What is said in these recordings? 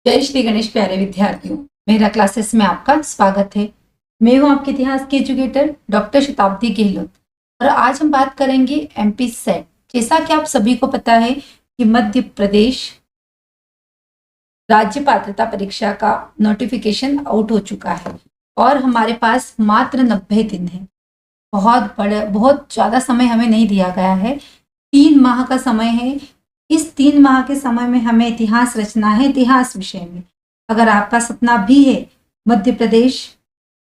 जय श्री गणेश प्यारे विद्यार्थियों, मेरा क्लासेस में आपका स्वागत है। मैं हूं आपके इतिहास की एजुकेटर डॉक्टर शताब्दी गहलोत और आज हम बात करेंगे एमपी सेट। जैसा कि आप सभी को पता है कि मध्य प्रदेश राज्य पात्रता परीक्षा का नोटिफिकेशन आउट हो चुका है और हमारे पास मात्र 90 दिन है। बहुत ज़्यादा समय हमें नहीं दिया गया है। 3 माह का समय है। इस 3 माह के समय में हमें इतिहास रचना है, इतिहास विषय में। अगर आपका सपना भी है मध्य प्रदेश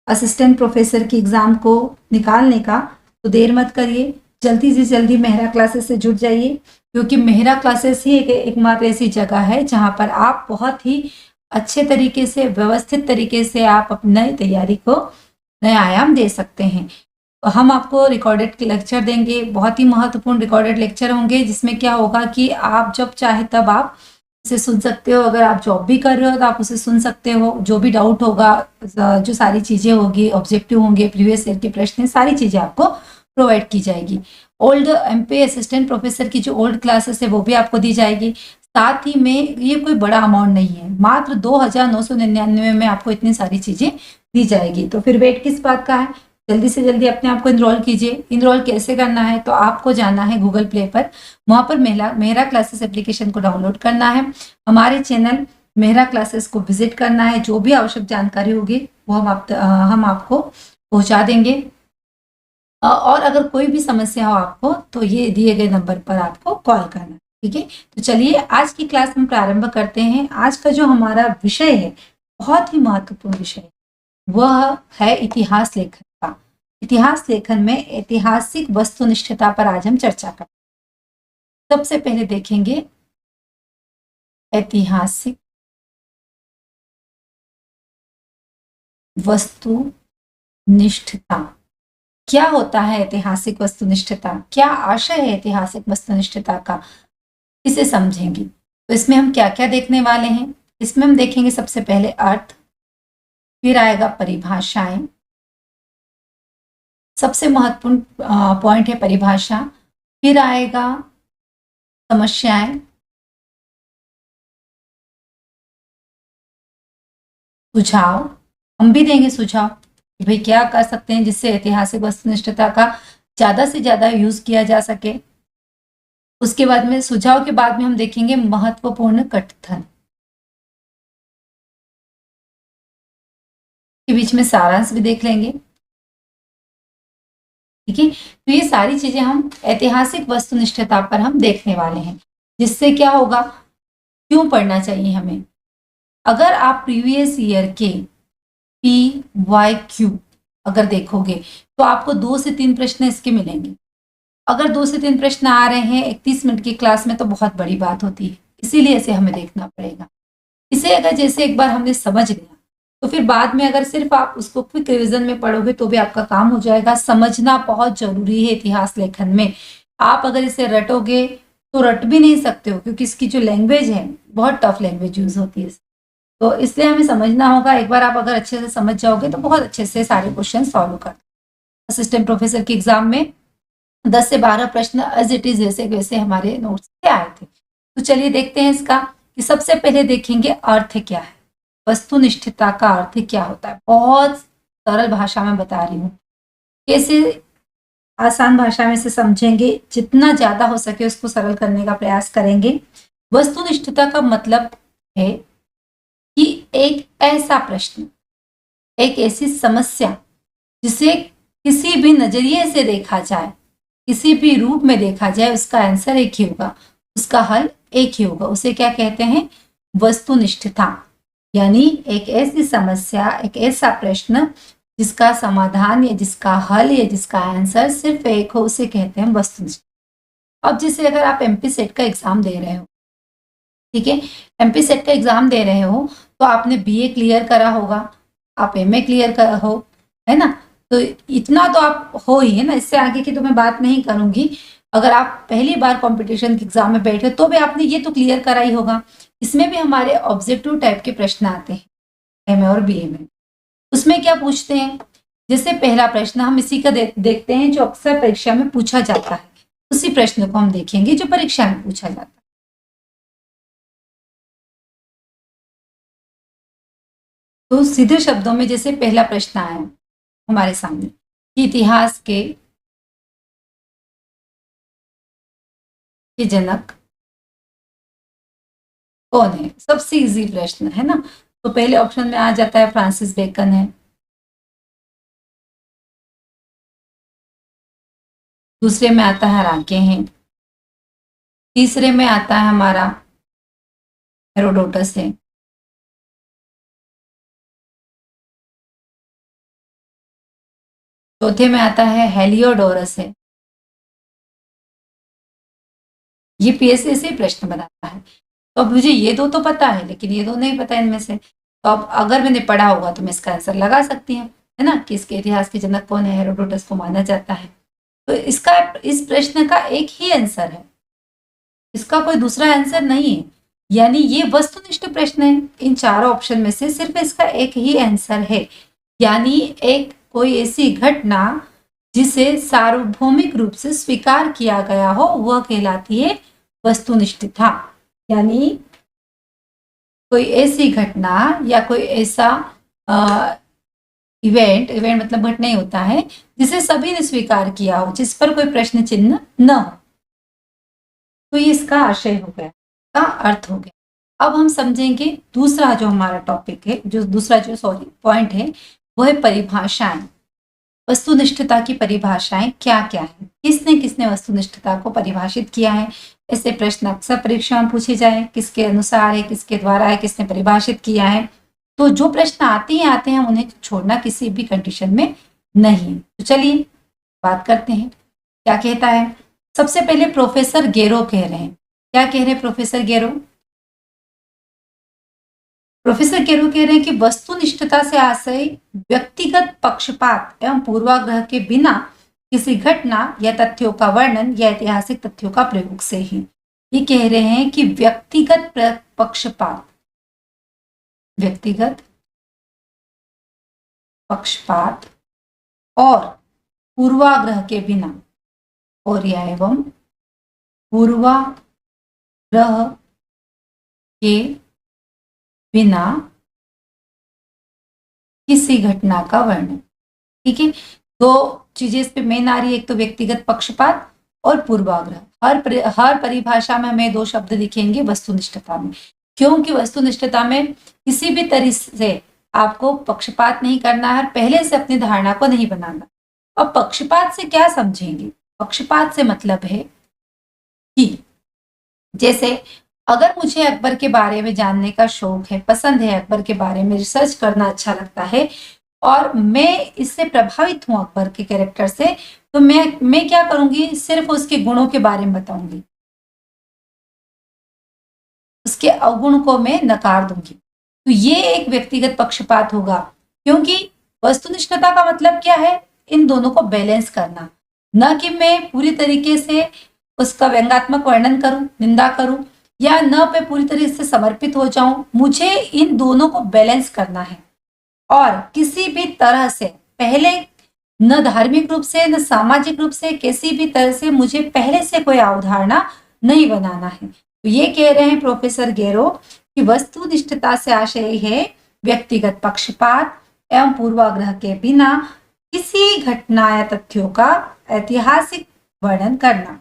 असिस्टेंट प्रोफेसर की एग्जाम को निकालने का, तो देर मत करिए, जल्दी से जल्दी मेहरा क्लासेस से जुड़ जाइए, क्योंकि मेहरा क्लासेस ही एकमात्र ऐसी जगह है जहां पर आप बहुत ही अच्छे तरीके से, व्यवस्थित तरीके से आप अपनी तैयारी को नए आयाम दे सकते हैं। हम आपको रिकॉर्डेड लेक्चर देंगे, बहुत ही महत्वपूर्ण रिकॉर्डेड लेक्चर होंगे, जिसमें क्या होगा कि आप जब चाहे तब आप उसे सुन सकते हो। अगर आप जॉब भी कर रहे हो तो आप उसे सुन सकते हो। जो भी डाउट होगा, जो सारी चीज़ें होगी, ऑब्जेक्टिव होंगे, प्रीवियस ईयर के प्रश्न, सारी चीज़ें आपको प्रोवाइड की जाएगी। ओल्ड एमपी असिस्टेंट प्रोफेसर की जो ओल्ड क्लासेस है वो भी आपको दी जाएगी। साथ ही में ये कोई बड़ा अमाउंट नहीं है, मात्र 2,999 में आपको इतनी सारी चीज़ें दी जाएगी। तो फिर वेट किस बात का है, जल्दी से जल्दी अपने आप को इनरोल कीजिए। इनरोल कैसे करना है, तो आपको जाना है गूगल प्ले पर, वहां पर मेहरा क्लासेस एप्लीकेशन को डाउनलोड करना है, हमारे चैनल मेहरा क्लासेस को विजिट करना है। जो भी आवश्यक जानकारी होगी वो हम आपको पहुंचा देंगे। और अगर कोई भी समस्या हो आपको, तो ये दिए गए नंबर पर आपको कॉल करना, ठीक है। तो चलिए आज की क्लास में प्रारंभ करते हैं। आज का जो हमारा विषय है, बहुत ही महत्वपूर्ण विषय, वह है इतिहास लेखन का। इतिहास लेखन में ऐतिहासिक वस्तुनिष्ठता पर आज हम चर्चा करेंगे। सबसे पहले देखेंगे ऐतिहासिक वस्तुनिष्ठता। क्या होता है ऐतिहासिक वस्तुनिष्ठता, क्या आशय है ऐतिहासिक वस्तुनिष्ठता का, इसे समझेंगे। तो इसमें हम क्या क्या देखने वाले हैं, इसमें हम देखेंगे सबसे पहले अर्थ, फिर आएगा परिभाषाएं। सबसे महत्वपूर्ण पॉइंट है परिभाषा। फिर आएगा समस्याएं, सुझाव। हम भी देंगे सुझाव कि भाई क्या कर सकते हैं जिससे ऐतिहासिक वस्तुनिष्ठता का ज्यादा से ज्यादा यूज किया जा सके। उसके बाद में, सुझाव के बाद में हम देखेंगे महत्वपूर्ण कथन, के बीच में सारांश भी देख लेंगे, ठीक है। तो ये सारी चीजें हम ऐतिहासिक वस्तुनिष्ठता पर हम देखने वाले हैं। जिससे क्या होगा, क्यों पढ़ना चाहिए हमें। अगर आप प्रीवियस ईयर के PYQ अगर देखोगे तो आपको 2 से 3 प्रश्न इसके मिलेंगे। अगर 2 से 3 प्रश्न आ रहे हैं 31 मिनट की क्लास में, तो बहुत बड़ी बात होती है, इसीलिए इसे हमें देखना पड़ेगा। इसे अगर जैसे एक बार हमने समझ लिया, तो फिर बाद में अगर सिर्फ आप उसको क्विक रिवीजन में पढ़ोगे तो भी आपका काम हो जाएगा। समझना बहुत जरूरी है इतिहास लेखन में। आप अगर इसे रटोगे तो रट भी नहीं सकते हो, क्योंकि इसकी जो लैंग्वेज है बहुत टफ लैंग्वेज यूज होती है। तो इसलिए हमें समझना होगा। एक बार आप अगर अच्छे से समझ जाओगे तो बहुत अच्छे से सारे क्वेश्चन सॉल्व कर। असिस्टेंट प्रोफेसर की एग्जाम में 10 से 12 प्रश्न एज इट इज वैसे वैसे हमारे नोट्स से आए थे। तो चलिए देखते हैं इसका, कि सबसे पहले देखेंगे अर्थ क्या है, वस्तुनिष्ठता का अर्थ क्या होता है। बहुत सरल भाषा में बता रही हूँ, कैसे आसान भाषा में से समझेंगे, जितना ज्यादा हो सके उसको सरल करने का प्रयास करेंगे। वस्तुनिष्ठता का मतलब है कि एक ऐसा प्रश्न, एक ऐसी समस्या जिसे किसी भी नजरिए से देखा जाए, किसी भी रूप में देखा जाए, उसका आंसर एक ही होगा, उसका हल एक ही होगा, उसे क्या कहते हैं, वस्तुनिष्ठता। यानी एक ऐसी समस्या, एक ऐसा प्रश्न जिसका समाधान या जिसका हल या जिसका आंसर सिर्फ एक हो, उसे कहते हैं वस्तुनिष्ठता। अब जैसे अगर आप एमपी सेट का एग्जाम दे रहे हो, ठीक है, एमपी सेट का एग्जाम दे रहे हो, तो आपने बीए क्लियर करा होगा, आप एमए क्लियर कर हो, है ना। तो इतना तो आप हो ही, है ना। इससे आगे की तो मैं बात नहीं करूंगी। अगर आप पहली बार कंपटीशन के एग्जाम में बैठे तो भी आपने ये तो क्लियर करा ही होगा। इसमें भी हमारे ऑब्जेक्टिव टाइप के प्रश्न आते हैं एमए और बीए में। उसमें क्या पूछते हैं, जैसे पहला प्रश्न हम इसी का देखते हैं जो अक्सर परीक्षा में पूछा जाता है। उसी प्रश्न को हम देखेंगे जो परीक्षा में पूछा जाता है। तो सीधे शब्दों में जैसे पहला प्रश्न आया हमारे सामने कि इतिहास के जनक कौन है, सबसे इजी प्रश्न है ना। तो पहले ऑप्शन में आ जाता है फ्रांसिस बेकन है, दूसरे में आता है राके हैं, तीसरे में आता है हमारा हेरोडोटस है, चौथे में आता है हेलियोडोरस है। ये पीएससी से प्रश्न बनाता है। तो अब मुझे ये दो तो पता है, लेकिन ये दो नहीं पता इनमें से। तो अब अगर मैंने पढ़ा होगा तो मैं इसका आंसर लगा सकती हूँ, है ना, कि इसके इतिहास के जनक कौन है, हेरोडोटस को माना जाता है। तो इसका, इस प्रश्न का एक ही आंसर है, इसका कोई दूसरा आंसर नहीं है। यानी ये वस्तुनिष्ठ प्रश्न है, इन चारों ऑप्शन में से सिर्फ इसका एक ही आंसर है। यानी एक कोई ऐसी घटना जिसे सार्वभौमिक रूप से स्वीकार किया गया हो वह कहलाती है वस्तुनिष्ठता। यानी कोई ऐसी घटना या कोई ऐसा इवेंट, मतलब घटना ही होता है जिसे सभी ने स्वीकार किया हो, जिस पर कोई प्रश्न चिन्ह न हो। तो ये इसका आशय हो गया, का अर्थ हो गया। अब हम समझेंगे दूसरा जो हमारा टॉपिक है, जो दूसरा जो पॉइंट है, वह है परिभाषाएं। वस्तुनिष्ठता की परिभाषाएं क्या क्या है, किसने किसने वस्तुनिष्ठता को परिभाषित किया है। ऐसे प्रश्न अक्सर परीक्षा में पूछे जाए, किसके अनुसार है, किसके द्वारा है, किसने परिभाषित किया है। तो जो प्रश्न आते हैं हम उन्हें छोड़ना किसी भी कंडीशन में नहीं। तो चलिए बात करते हैं क्या कहता है। सबसे पहले प्रोफेसर गेरो कह रहे हैं, क्या कह रहे हैं प्रोफेसर गेरो? प्रोफेसर गेरो कह रहे हैं कि वस्तुनिष्ठता से आशय व्यक्तिगत पक्षपात एवं पूर्वाग्रह के बिना किसी घटना या तथ्यों का वर्णन या ऐतिहासिक तथ्यों का प्रयोग से ही। ये कह रहे हैं कि व्यक्तिगत पक्षपात, व्यक्तिगत पक्षपात और पूर्वाग्रह के बिना, और या एवं पूर्वाग्रह के बिना किसी घटना का वर्णन। ठीक है, दो चीजें इस पे मेन आ रही है, एक तो व्यक्तिगत पक्षपात और पूर्वाग्रह। हर परिभाषा में हमें दो शब्द दिखेंगे वस्तुनिष्ठता में, क्योंकि वस्तुनिष्ठता में किसी भी तरह से आपको पक्षपात नहीं करना है, पहले से अपनी धारणा को नहीं बनाना। अब पक्षपात से क्या समझेंगे? पक्षपात से मतलब है कि जैसे अगर मुझे अकबर के बारे में जानने का शौक है, पसंद है, अकबर के बारे में रिसर्च करना अच्छा लगता है और मैं इससे प्रभावित हूं अकबर के कैरेक्टर से, तो मैं क्या करूंगी, सिर्फ उसके गुणों के बारे में बताऊंगी, उसके अवगुण को मैं नकार दूंगी। तो ये एक व्यक्तिगत पक्षपात होगा, क्योंकि वस्तुनिष्ठता का मतलब क्या है, इन दोनों को बैलेंस करना। न कि मैं पूरी तरीके से उसका व्यंग्यात्मक वर्णन करूं, निंदा करूं, या न पे पूरी तरह से समर्पित हो जाऊं। मुझे इन दोनों को बैलेंस करना है और किसी भी तरह से पहले, न धार्मिक रूप से न सामाजिक रूप से, किसी भी तरह से मुझे पहले से कोई अवधारणा नहीं बनाना है। तो ये कह रहे हैं प्रोफेसर गेरो कि वस्तुनिष्ठता से आशय है व्यक्तिगत पक्षपात एवं पूर्वाग्रह के बिना किसी घटना या तथ्यों का ऐतिहासिक वर्णन करना।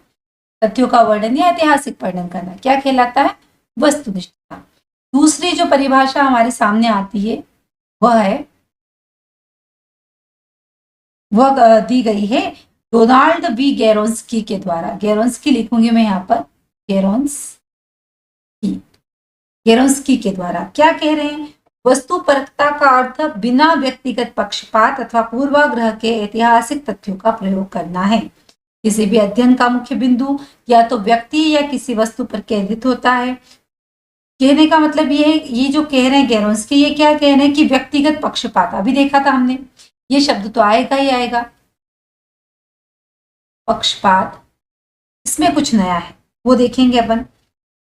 तथ्यों का वर्णन या ऐतिहासिक वर्णन करना क्या कहलाता है? वस्तुनिष्ठता। दूसरी जो परिभाषा हमारे सामने आती है वह दी गई है डोनाल्ड वी गेरोन्स्की के द्वारा। गेरोन्स्की लिखूंगी मैं यहाँ पर, गेरोन्स्की के द्वारा। क्या कह रहे हैं? वस्तुपरकता का अर्थ बिना व्यक्तिगत पक्षपात अथवा पूर्वाग्रह के ऐतिहासिक तथ्यों का प्रयोग करना है। किसी भी अध्ययन का मुख्य बिंदु या तो व्यक्ति या किसी वस्तु पर केंद्रित होता है। कहने का मतलब ये है, ये जो कह रहे हैं गेरोन्स्की, ये क्या कह रहे हैं कि व्यक्तिगत पक्षपात, अभी देखा था हमने, ये शब्द तो आएगा ही आएगा, पक्षपात, इसमें कुछ नया है वो देखेंगे अपन।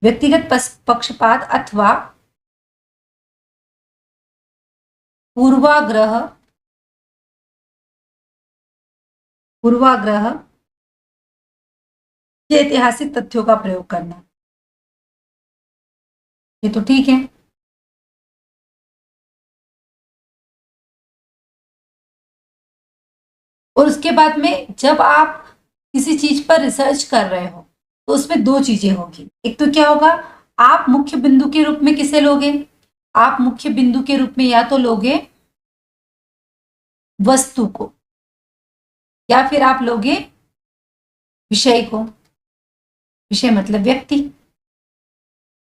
व्यक्तिगत पक्षपात अथवा पूर्वाग्रह के ऐतिहासिक तथ्यों का प्रयोग करना, ये तो ठीक है। और उसके बाद में जब आप किसी चीज पर रिसर्च कर रहे हो तो उसमें दो चीजें होगी। एक तो क्या होगा, आप मुख्य बिंदु के रूप में किसे लोगे, आप मुख्य बिंदु के रूप में या तो लोगे वस्तु को, या फिर आप लोगे विषय को। विषय मतलब व्यक्ति,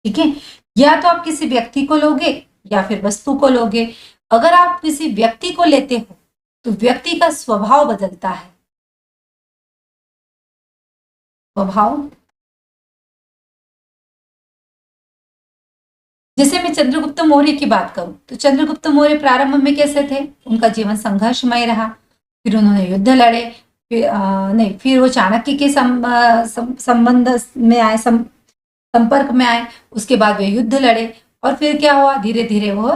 ठीक है। या तो आप किसी व्यक्ति को लोगे या फिर वस्तु को लोगे। अगर आप किसी व्यक्ति को लेते हो तो व्यक्ति का स्वभाव बदलता है। स्वभाव, जैसे मैं चंद्रगुप्त मौर्य की बात करूं तो चंद्रगुप्त मौर्य प्रारंभ में कैसे थे, उनका जीवन संघर्षमय रहा, फिर उन्होंने युद्ध लड़े, फिर वो चाणक्य के संबंध में आए, संपर्क में आए, उसके बाद वे युद्ध लड़े और फिर क्या हुआ, धीरे धीरे वो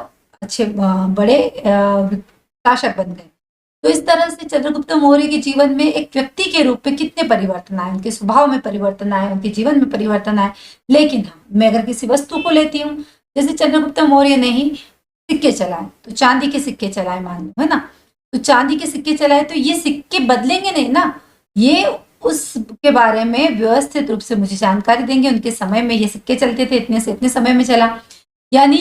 अच्छे बड़े शासक बन गए। तो इस तरह से चंद्रगुप्त मौर्य के जीवन में एक व्यक्ति के रूप में कितने परिवर्तन आए, उनके स्वभाव में परिवर्तन आए, उनके जीवन में परिवर्तन आए। लेकिन हाँ, मैं अगर किसी वस्तु को लेती हूँ, जैसे चंद्रगुप्त मौर्य ने ही सिक्के चलाए, तो चांदी के सिक्के चलाए मान लो, है ना, तो चांदी के सिक्के चलाए तो ये सिक्के बदलेंगे नहीं ना, ये उसके बारे में व्यवस्थित रूप से मुझे जानकारी देंगे। उनके समय में ये सिक्के चलते थे, इतने से इतने समय में चला, यानी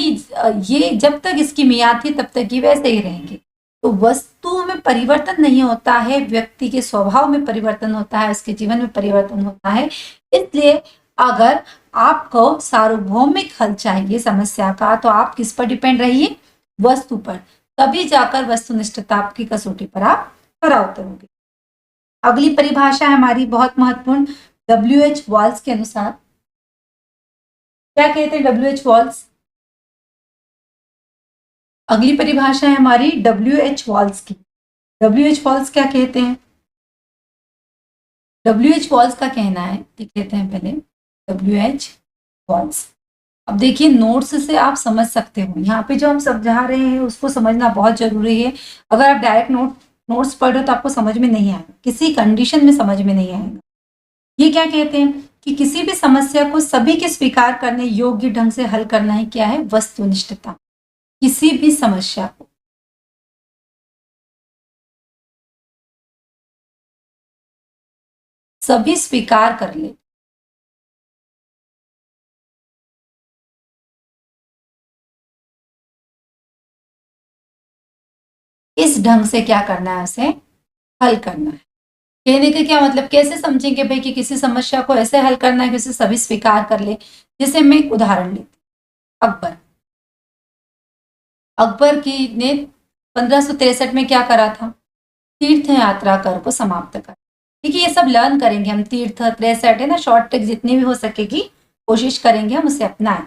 ये जब तक इसकी मियाद थी तब तक ये वैसे ही रहेंगे। तो वस्तु में परिवर्तन नहीं होता है, व्यक्ति के स्वभाव में परिवर्तन होता है, उसके जीवन में परिवर्तन होता है। इसलिए अगर आपको सार्वभौमिक हल चाहिए समस्या का तो आप किस पर डिपेंड रहिए, वस्तु पर, तभी जाकर वस्तुनिष्ठता की कसौटी पर आप खरा उतरोगे। अगली परिभाषा है हमारी बहुत महत्वपूर्ण, WH वॉल्स के अनुसार। क्या कहते हैं WH वॉल्स? अगली परिभाषा है हमारी WH वॉल्स की। WH वॉल्स क्या कहते हैं? WH वॉल्स का कहना है, देख लेते हैं पहले WH वॉल्स। अब देखिए नोट्स से आप समझ सकते हो, यहाँ पे जो हम समझा रहे हैं उसको समझना बहुत जरूरी है। अगर आप डायरेक्ट नोट्स पढ़ रहे हो तो आपको समझ में नहीं आएगा, किसी कंडीशन में समझ में नहीं आएगा। ये क्या कहते हैं कि किसी भी समस्या को सभी के स्वीकार करने योग्य ढंग से हल करना ही क्या है, वस्तुनिष्ठता। किसी भी समस्या को सभी स्वीकार कर ले, इस ढंग से क्या करना है, उसे हल करना है। कहने का क्या मतलब, कैसे समझेंगे भाई कि किसी समस्या को ऐसे हल करना है कि उसे सभी स्वीकार कर ले। जैसे मैं एक उदाहरण लेती, अकबर अकबर की ने 1563 में क्या करा था, तीर्थ यात्रा कर को समाप्त कर। ठीक है, ये सब लर्न करेंगे हम, तीर्थ 63 है ना, शॉर्ट ट्रिक जितनी भी हो सकेगी कोशिश करेंगे हम उसे अपनाएं।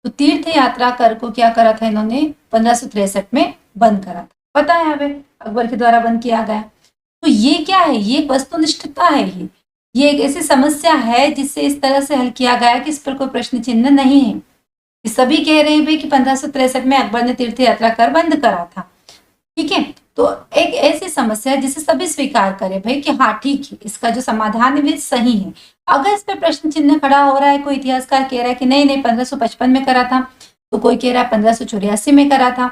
तो तीर्थ यात्रा कर को क्या करा था इन्होंने, 1563 में बंद करा था, पता है हमें अकबर के द्वारा बंद किया गया। तो ये क्या है, ये वस्तुनिष्ठता है। ये एक ऐसी समस्या है जिससे इस तरह से हल किया गया कि इस पर कोई प्रश्न चिन्ह नहीं है। सभी कह रहे हैं भाई कि 1563 में अकबर ने तीर्थ यात्रा कर बंद करा था। ठीक है, तो एक ऐसी समस्या है जिसे सभी स्वीकार करें भाई कि हाँ ठीक है, इसका जो समाधान है वो सही है। अगर इस पर प्रश्न चिन्ह खड़ा हो रहा है, कोई इतिहासकार कह रहा है कि नहीं नहीं 1555 में करा था, तो कोई कह रहा है 1584 में करा था,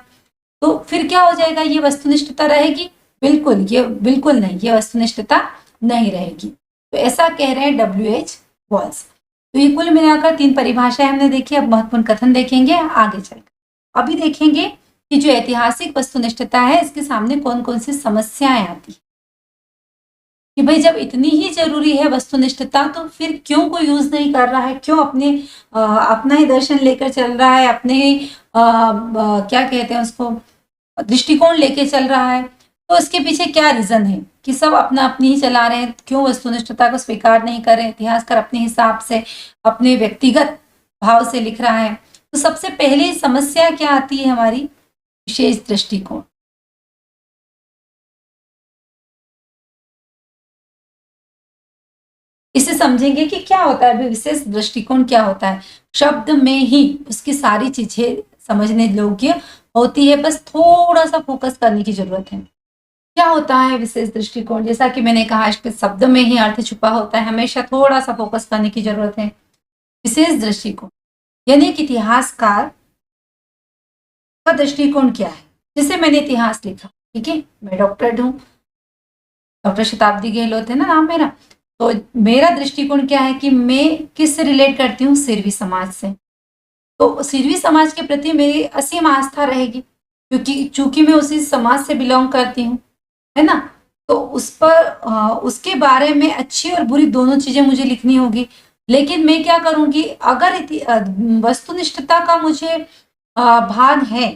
तो फिर क्या हो जाएगा, ये वस्तुनिष्ठता रहेगी? बिल्कुल नहीं, ये वस्तुनिष्ठता नहीं रहेगी। तो ऐसा कह रहे हैं WH वॉल्स। तो ये कुल मिलाकर 3 परिभाषाएं हमने देखी। अब महत्वपूर्ण कथन देखेंगे आगे चलकर। अभी देखेंगे कि जो ऐतिहासिक वस्तुनिष्ठता है इसके सामने कौन कौन सी समस्याएं आती है, कि भाई जब इतनी ही जरूरी है वस्तुनिष्ठता तो फिर क्यों कोई यूज नहीं कर रहा है, क्यों अपना ही दर्शन लेकर चल रहा है, अपने ही क्या कहते हैं उसको, दृष्टिकोण लेके चल रहा है। तो इसके पीछे क्या रीजन है कि सब अपना अपनी ही चला रहे हैं, क्यों वस्तुनिष्ठता को स्वीकार नहीं कर रहे? इतिहासकार अपने हिसाब से, अपने व्यक्तिगत भाव से लिख रहा है। तो सबसे पहले समस्या क्या आती है हमारी, विशेष दृष्टिकोण। इसे समझेंगे कि क्या होता है विशेष दृष्टिकोण, क्या होता है। शब्द में ही उसकी सारी चीजें समझने योग्य होती है, बस थोड़ा सा फोकस करने की जरूरत है। क्या होता है विशेष दृष्टिकोण, जैसा कि मैंने कहा इसके शब्द में ही अर्थ छुपा होता है, हमेशा थोड़ा सा फोकस करने की जरूरत है। विशेष दृष्टिकोण यानी कि इतिहासकार का दृष्टिकोण क्या है। जैसे मैंने इतिहास लिखा, ठीक है, मैं डॉक्टर हूँ, डॉक्टर शताब्दी गहलोत है ना नाम मेरा। तो मेरा दृष्टिकोण क्या है कि मैं किससे रिलेट करती हूँ, सिरवी समाज से। तो सिरवी समाज के प्रति मेरी असीम आस्था रहेगी, क्योंकि चूंकि मैं उसी समाज से बिलोंग करती हूँ, है ना। तो उस पर उसके बारे में अच्छी और बुरी दोनों चीजें मुझे लिखनी होगी। लेकिन मैं क्या करूंगी, अगर वस्तुनिष्ठता का मुझे भान है,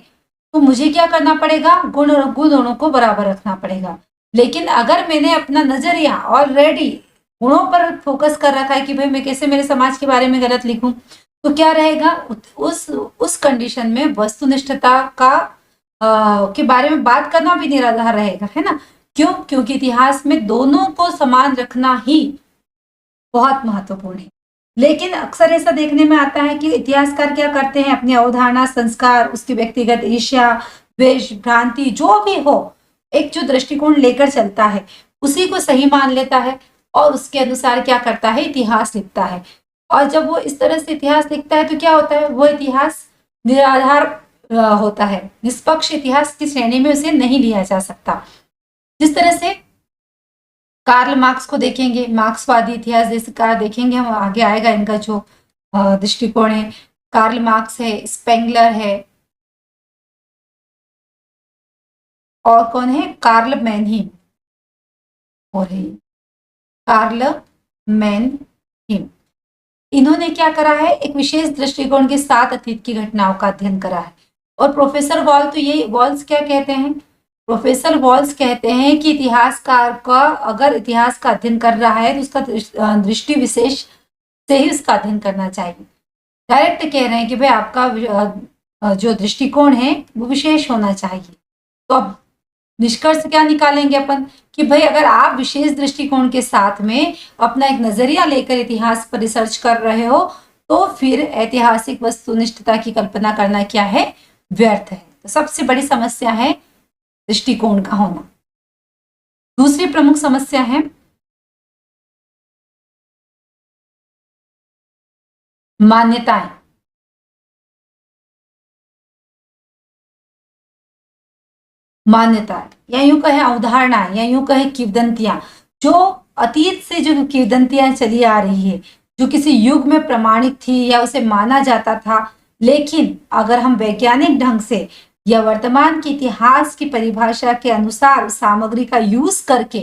तो मुझे क्या करना पड़ेगा, गुण और गुणों को बराबर रखना पड़ेगा। लेकिन अगर मैंने अपना नजरिया ऑलरेडी गुणों पर फोकस कर रखा है कि भाई मैं कैसे मेरे समाज के बारे में गलत लिखूं, तो क्या रहेगा, उस कंडीशन में वस्तुनिष्ठता का के बारे में बात करना भी निराधार रहेगा, है ना। क्यों? क्योंकि इतिहास में दोनों को समान रखना ही बहुत महत्वपूर्ण है। लेकिन अक्सर ऐसा देखने में आता है कि इतिहासकार क्या करते हैं, अपनी अवधारणा, संस्कार, उसकी व्यक्तिगत ईर्ष्या, द्वेष, भ्रांति जो भी हो, एक जो दृष्टिकोण लेकर चलता है उसी को सही मान लेता है और उसके अनुसार क्या करता है, इतिहास लिखता है। और जब वो इस तरह से इतिहास लिखता है तो क्या होता है, वो इतिहास निराधार होता है, निष्पक्ष इतिहास की श्रेणी में उसे नहीं लिया जा सकता। जिस तरह से कार्ल मार्क्स को देखेंगे, मार्क्सवादी इतिहास देशकार देखेंगे हम, आगे आएगा इनका जो दृष्टिकोण है। कार्ल मार्क्स है, स्पेंगलर है, और कौन है, कार्ल मैनहीम, और है कार्ल मैनहीम। इन्होंने क्या करा है, एक विशेष दृष्टिकोण के साथ अतीत की घटनाओं का अध्ययन करा है। और प्रोफेसर वॉल, तो ये वॉल्स क्या कहते हैं, प्रोफेसर वॉल्स कहते हैं कि इतिहासकार का अगर इतिहास का अध्ययन कर रहा है तो उसका दृष्टि विशेष से ही उसका अध्ययन करना चाहिए। डायरेक्ट कह रहे हैं कि भाई आपका जो दृष्टिकोण है वो विशेष होना चाहिए। तो अब निष्कर्ष क्या निकालेंगे अपन कि भाई अगर आप विशेष दृष्टिकोण के साथ में अपना एक नजरिया लेकर इतिहास पर रिसर्च कर रहे हो, तो फिर ऐतिहासिक वस्तुनिष्ठता की कल्पना करना क्या है, व्यर्थ है। तो सबसे बड़ी समस्या है दृष्टिकोण का होना। दूसरी प्रमुख समस्या है मान्यताएं। मान्यता या यूं कहें अवधारणा या यूं कहें किंवदंतियां, जो अतीत से जो किंवदंतियां चली आ रही है, जो किसी युग में प्रमाणित थी या उसे माना जाता था, लेकिन अगर हम वैज्ञानिक ढंग से या वर्तमान के इतिहास की परिभाषा के अनुसार सामग्री का यूज करके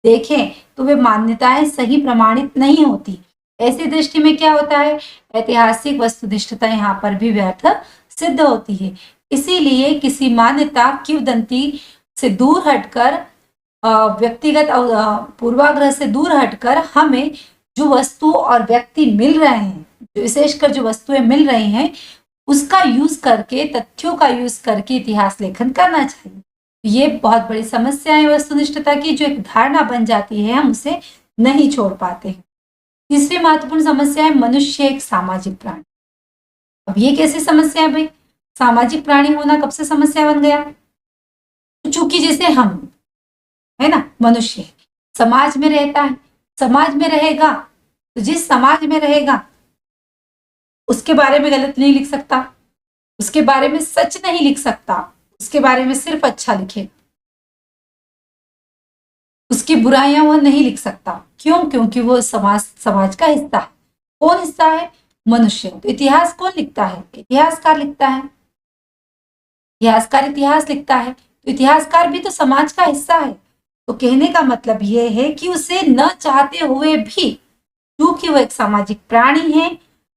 देखें तो वे मान्यताएं सही प्रमाणित नहीं होती। ऐसी दृष्टि में क्या होता है, ऐतिहासिक वस्तुनिष्ठता यहाँ पर भी व्यर्थ सिद्ध होती है। इसीलिए किसी मान्यता किंवदंती से दूर हटकर, व्यक्तिगत पूर्वाग्रह से दूर हटकर, हमें जो वस्तु और व्यक्ति मिल रहे हैं, विशेषकर जो वस्तुएं मिल रही हैं, उसका यूज करके, तथ्यों का यूज करके इतिहास लेखन करना चाहिए। ये बहुत बड़ी समस्या है वस्तुनिष्ठता की, जो एक धारणा बन जाती है हम उसे नहीं छोड़ पाते। तीसरी महत्वपूर्ण समस्या है मनुष्य एक सामाजिक प्राणी। अब ये कैसी समस्या है भाई, सामाजिक प्राणी होना कब से समस्या बन गया, चूंकि जैसे हम, है ना, मनुष्य समाज में रहता है, समाज में रहेगा, तो जिस समाज में रहेगा उसके बारे में गलत नहीं लिख सकता, उसके बारे में सच नहीं लिख सकता, उसके बारे में सिर्फ अच्छा लिखे, उसकी बुराइयां वो नहीं लिख सकता। क्यों? क्योंकि वो समाज का हिस्सा है। कौन हिस्सा है? मनुष्य। तो इतिहास कौन लिखता है? इतिहासकार लिखता है। इतिहासकार इतिहास लिखता है, तो इतिहासकार भी तो समाज का हिस्सा है। तो कहने का मतलब ये है कि उसे न चाहते हुए भी, क्योंकि वो एक सामाजिक प्राणी है,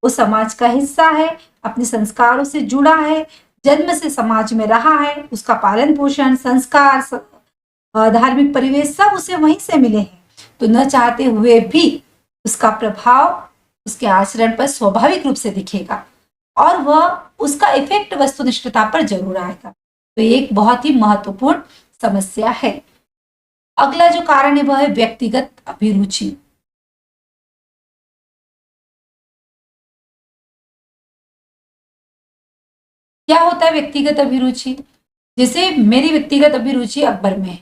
वो समाज का हिस्सा है, अपने संस्कारों से जुड़ा है, जन्म से समाज में रहा है, उसका पालन पोषण, संस्कार, धार्मिक परिवेश सब उसे वहीं से मिले हैं। तो न चाहते हुए भी उसका प्रभाव उसके आचरण पर स्वाभाविक रूप से दिखेगा और वह उसका इफेक्ट वस्तुनिष्ठता पर जरूर आएगा। तो ये एक बहुत ही महत्वपूर्ण समस्या है। अगला जो कारण है वह है व्यक्तिगत अभिरुचि। क्या होता है व्यक्तिगत अभिरुचि? जैसे मेरी व्यक्तिगत अभिरुचि अकबर में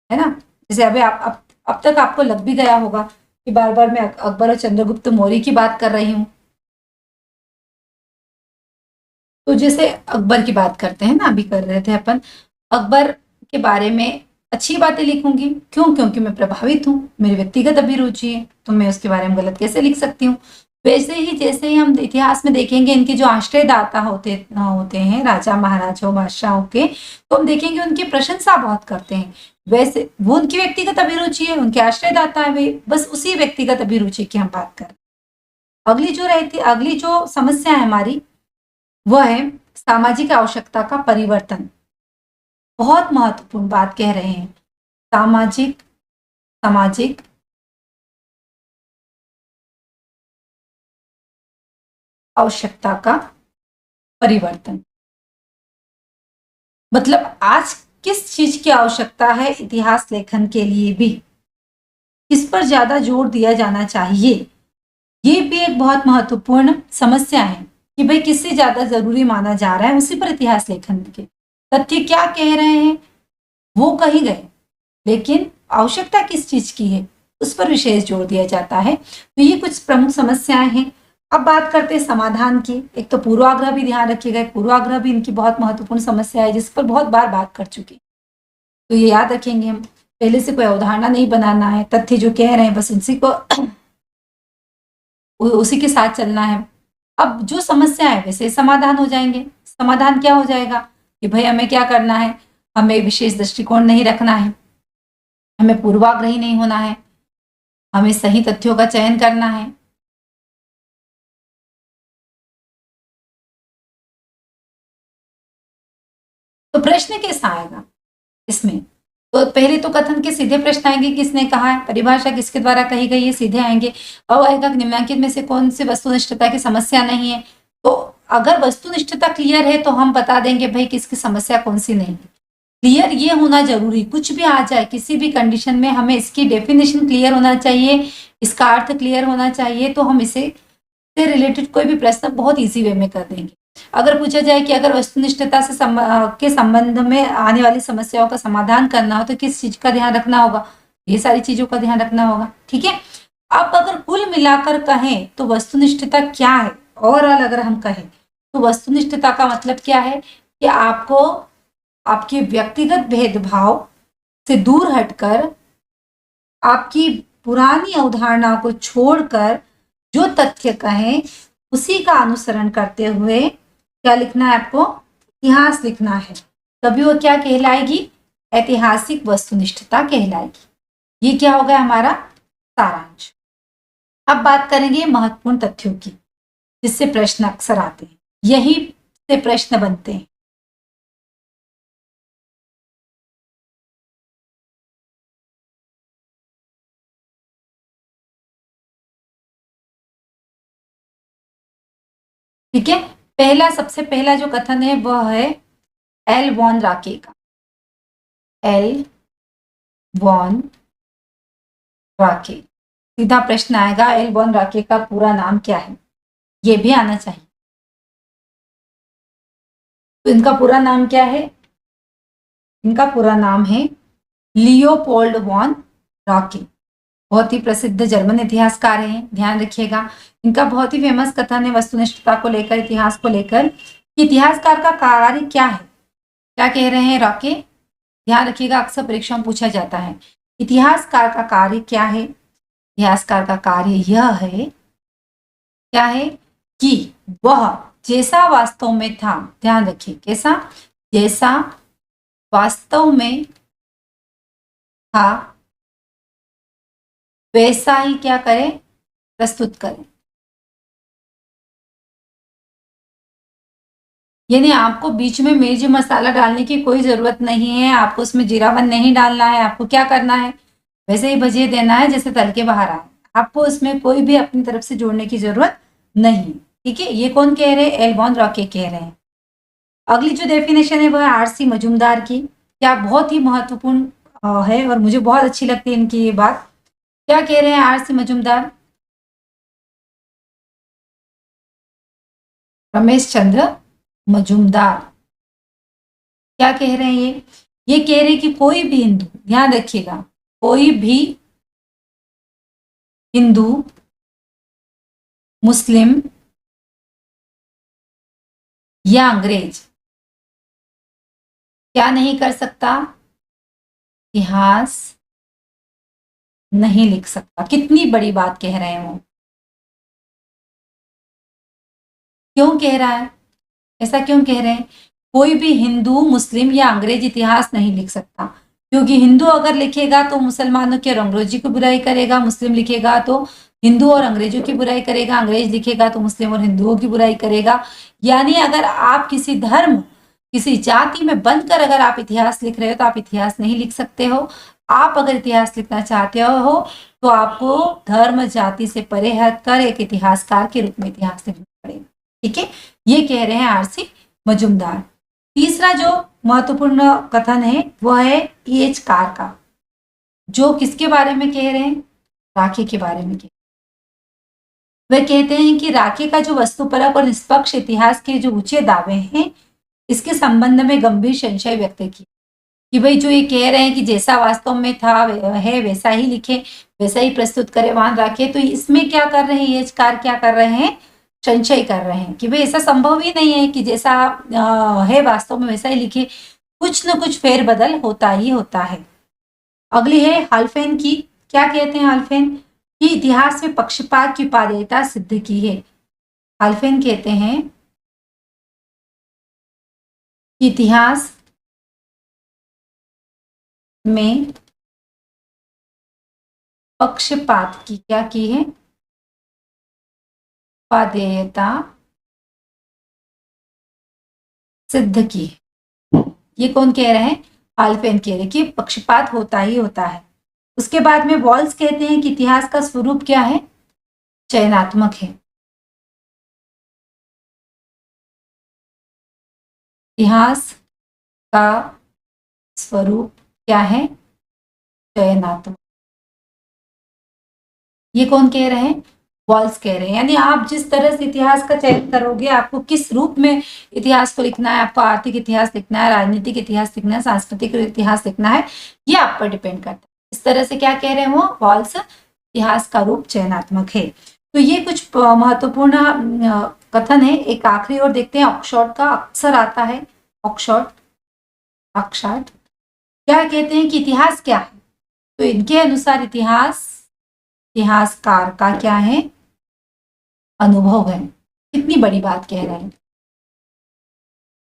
है ना। जैसे अभी आप अब तक आपको लग भी गया होगा कि बार बार मैं अकबर और चंद्रगुप्त मौर्य की बात कर रही हूँ। तो जैसे अकबर की बात करते हैं ना, अभी कर रहे थे अपन, अकबर के बारे में अच्छी बातें लिखूंगी। क्यों? क्योंकि मैं प्रभावित हूँ, मेरी व्यक्तिगत अभिरुचि है, तो मैं उसके बारे में गलत कैसे लिख सकती हूँ। वैसे ही जैसे ही हम इतिहास में देखेंगे इनके जो आश्रयदाता होते होते हैं राजा महाराजाओं बादशाहों के, तो हम देखेंगे उनकी प्रशंसा बहुत करते हैं। वैसे वो उनकी व्यक्तिगत अभिरुचि है, उनके आश्रयदाता है वे, बस उसी व्यक्तिगत अभिरुचि की हम बात करें। अगली जो समस्या है हमारी वह है सामाजिक आवश्यकता का परिवर्तन। बहुत महत्वपूर्ण बात कह रहे हैं, सामाजिक सामाजिक आवश्यकता का परिवर्तन। मतलब आज किस चीज की आवश्यकता है इतिहास लेखन के लिए भी, किस पर ज्यादा जोर दिया जाना चाहिए, ये भी एक बहुत महत्वपूर्ण समस्या है कि भाई किससे ज्यादा जरूरी माना जा रहा है, उसी पर इतिहास लेखन के तथ्य क्या कह रहे हैं वो कहीं गए, लेकिन आवश्यकता किस चीज की है उस पर विशेष जोर दिया जाता है। तो ये कुछ प्रमुख समस्याएं हैं। अब बात करते हैं समाधान की। एक तो पूर्वाग्रह भी ध्यान रखिएगा, पूर्वाग्रह भी इनकी बहुत महत्वपूर्ण समस्या है जिस पर बहुत बार बात कर चुके, तो ये याद रखेंगे हम। पहले से कोई अवधारणा नहीं बनाना है, तथ्य जो कह रहे हैं बस उसी को उसी के साथ चलना है। अब जो समस्या है वैसे समाधान हो जाएंगे। समाधान क्या हो जाएगा कि भाई हमें क्या करना है, हमें विशेष दृष्टिकोण नहीं रखना है, हमें पूर्वाग्रही नहीं होना है, हमें सही तथ्यों का चयन करना है। तो प्रश्न कैसा आएगा इसमें? तो पहले तो कथन के सीधे प्रश्न आएंगे, किसने कहा है, परिभाषा किसके द्वारा कही गई है, सीधे आएंगे। अब आएगा निम्नलिखित में से कौन सी वस्तुनिष्ठता की समस्या नहीं है। तो अगर वस्तुनिष्ठता क्लियर है तो हम बता देंगे भाई किसकी समस्या कौन सी नहीं है। क्लियर ये होना जरूरी, कुछ भी आ जाए किसी भी कंडीशन में हमें इसकी डेफिनेशन क्लियर होना चाहिए, इसका अर्थ क्लियर होना चाहिए, तो हम इसे से रिलेटेड कोई भी प्रश्न बहुत इजी वे में कर देंगे। अगर पूछा जाए कि अगर वस्तुनिष्ठता से के संबंध में आने वाली समस्याओं का समाधान करना हो तो किस चीज का ध्यान रखना होगा, ये सारी चीजों का ध्यान रखना होगा। ठीक है। अब अगर कुल मिलाकर कहें तो वस्तुनिष्ठता क्या है, ओवरऑल अगर हम कहें तो वस्तुनिष्ठता का मतलब क्या है कि आपको आपके व्यक्तिगत भेदभाव से दूर हटकर, आपकी पुरानी अवधारणाओं को छोड़कर जो तथ्य कहें उसी का अनुसरण करते हुए क्या लिखना है आपको, इतिहास लिखना है। तभी वो क्या कहलाएगी, ऐतिहासिक वस्तुनिष्ठता कहलाएगी। ये क्या होगा हमारा सारांश। अब बात करेंगे महत्वपूर्ण तथ्यों की जिससे प्रश्न अक्सर आते हैं, यही से प्रश्न बनते हैं। ठीक है। सबसे पहला जो कथन है वह है एल वॉन राके का। एल वॉन राके, सीधा प्रश्न आएगा एल वॉन राके का पूरा नाम क्या है, ये भी आना चाहिए। तो इनका पूरा नाम क्या है, इनका पूरा नाम है लियोपोल्ड वॉन राके। बहुत ही प्रसिद्ध जर्मन इतिहासकार हैं, ध्यान रखिएगा। इनका बहुत ही फेमस कथन है वस्तुनिष्ठता को लेकर, इतिहास को लेकर, कि इतिहासकार का कार्य क्या है। क्या कह रहे हैं राके, ध्यान रखिएगा, अक्सर परीक्षा में पूछा जाता है इतिहासकार का कार्य क्या है। इतिहासकार का कार्य यह है, क्या है कि वह जैसा वास्तव में था, ध्यान रखिए कैसा, जैसा वास्तव में था वैसा ही क्या करें, प्रस्तुत करें। यानी आपको बीच में मिर्च मसाला डालने की कोई जरूरत नहीं है, आपको उसमें जीरावन नहीं डालना है। आपको क्या करना है, वैसे ही भजिए देना है जैसे तल के बाहर आए। आपको उसमें कोई भी अपनी तरफ से जोड़ने की जरूरत नहीं। ठीक है, ये कौन कह रहे हैं, एल वॉन राके कह रहे हैं। अगली जो डेफिनेशन है वह है आरसी मजूमदार की। क्या बहुत ही महत्वपूर्ण है और मुझे बहुत अच्छी लगती है इनकी ये बात। क्या कह रहे हैं आरसी मजूमदार, रमेश चंद्र मजूमदार, क्या कह रहे हैं ये कह रहे हैं कि कोई भी हिंदू, ध्यान रखिएगा, कोई भी हिंदू, मुस्लिम या अंग्रेज क्या नहीं कर सकता, इतिहास नहीं लिख सकता। कितनी बड़ी बात कह रहे हैं वो। क्यों कह रहा है, ऐसा क्यों कह रहे हैं? कोई भी हिंदू, मुस्लिम या अंग्रेज इतिहास नहीं लिख सकता, क्योंकि हिंदू अगर लिखेगा तो मुसलमानों की और अंग्रेजी की बुराई करेगा, मुस्लिम लिखेगा तो हिंदू और अंग्रेजों की बुराई करेगा, अंग्रेज लिखेगा तो मुस्लिम और हिंदुओं की बुराई करेगा। यानी अगर आप किसी धर्म, किसी जाति में बनकर अगर आप इतिहास लिख रहे हो तो आप इतिहास नहीं लिख सकते हो। आप अगर इतिहास लिखना चाहते हो तो आपको धर्म जाति से परे हटकर एक इतिहासकार के रूप में इतिहास लिखना पड़ेगा। ठीक है, ये कह रहे हैं आरसी मजूमदार। तीसरा जो महत्वपूर्ण कथन है वो है E.H. कार का, जो किसके बारे में कह रहे हैं? राखे के बारे में कह। वे कहते हैं कि राखे का जो वस्तुपरक और निष्पक्ष इतिहास के जो ऊंचे दावे हैं, इसके संबंध में गंभीर संशय व्यक्त किया कि भाई जो ये कह रहे हैं कि जैसा वास्तव में था है वैसा ही लिखे, वैसा ही प्रस्तुत करे वहां राखे, तो इसमें क्या कर रहे हैं E.H. कार, क्या कर रहे हैं? संशय कर रहे हैं कि भाई ऐसा संभव ही नहीं है कि जैसा है वास्तव में वैसा ही लिखे, कुछ न कुछ फेरबदल होता ही होता है। अगली है हाल्फेन की। क्या कहते हैं हाल्फेन? कि इतिहास में पक्षपात की उपादेयता सिद्ध की है। हाल्फेन कहते हैं कि इतिहास में पक्षपात की क्या की है? उपादेयता सिद्ध की है। ये कौन कह रहे हैं? हाल्फेन कह रहे कि पक्षपात होता ही होता है। उसके बाद में वॉल्स कहते हैं कि इतिहास का स्वरूप क्या है? चयनात्मक है। इतिहास का स्वरूप क्या है? चयनात्मक। ये कौन कह रहे हैं? वॉल्स कह रहे हैं। यानी आप जिस तरह से इतिहास का चयन करोगे, आपको किस रूप में इतिहास को लिखना है, आपको आर्थिक इतिहास लिखना है, राजनीतिक इतिहास लिखना है, सांस्कृतिक इतिहास लिखना है, ये आप पर डिपेंड करता है। इस तरह से क्या कह रहे हैं वो वॉल्स? इतिहास का रूप चयनात्मक है। तो ये कुछ महत्वपूर्ण कथन है। एक आखिरी और देखते हैं, ऑक्सफोर्ड का अक्सर आता है। ऑक्सफोर्ड क्या कहते हैं कि इतिहास क्या है? तो इनके अनुसार इतिहासकार का क्या है? अनुभव है। कितनी बड़ी बात कह रहे हैं।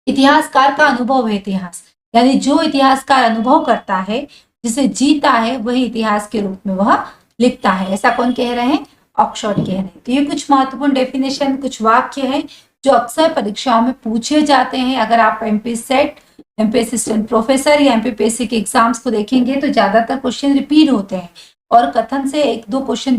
इतिहासकार का अनुभव है इतिहास, यानी जो इतिहासकार अनुभव करता है, जिसे जीता है, वही इतिहास के रूप में वह लिखता है। ऐसा कौन कह रहे हैं? ऑक्सफोर्ड कह रहे हैं। तो ये कुछ महत्वपूर्ण डेफिनेशन, कुछ वाक्य हैं जो अक्सर परीक्षाओं में पूछे जाते हैं। अगर आप MP set, MP assistant professor या एमपीपीएससी के एग्जाम्स को देखेंगे तो ज्यादातर क्वेश्चन रिपीट होते हैं और कथन से एक दो क्वेश्चन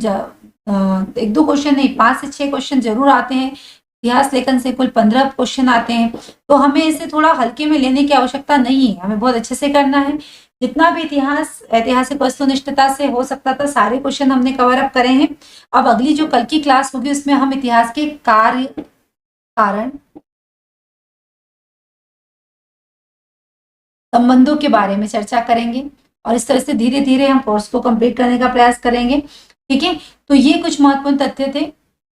नहीं, 5 से 6 क्वेश्चन जरूर आते हैं। इतिहास लेखन से कुल 15 क्वेश्चन आते हैं। तो हमें इसे थोड़ा हल्के में लेने की आवश्यकता नहीं है, हमें बहुत अच्छे से करना है। जितना भी ऐतिहासिक वस्तुनिष्ठता से हो सकता था सारे क्वेश्चन हमने कवर अप करे हैं। अब अगली जो कल की क्लास होगी उसमें हम इतिहास के कार्य, कारण, संबंधों के बारे में चर्चा करेंगे और इस तरह से धीरे धीरे हम कोर्स को कंप्लीट करने का प्रयास करेंगे। ठीक है, तो ये कुछ महत्वपूर्ण तथ्य थे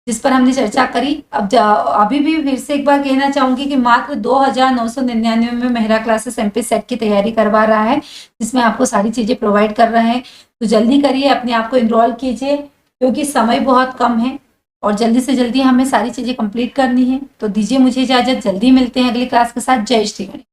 जिस पर हमने चर्चा करी। अब अभी भी फिर से एक बार कहना चाहूंगी कि मात्र 2999 में मेहरा क्लासेस एमपी सेट की तैयारी करवा रहा है, जिसमें आपको सारी चीजें प्रोवाइड कर रहे हैं। तो जल्दी करिए, अपने आप को इनरोल कीजिए, क्योंकि समय बहुत कम है और जल्दी से जल्दी हमें सारी चीजें कंप्लीट करनी है। तो दीजिए मुझे इजाजत, जल्दी मिलते हैं अगली क्लास के साथ। जय श्री गणेश।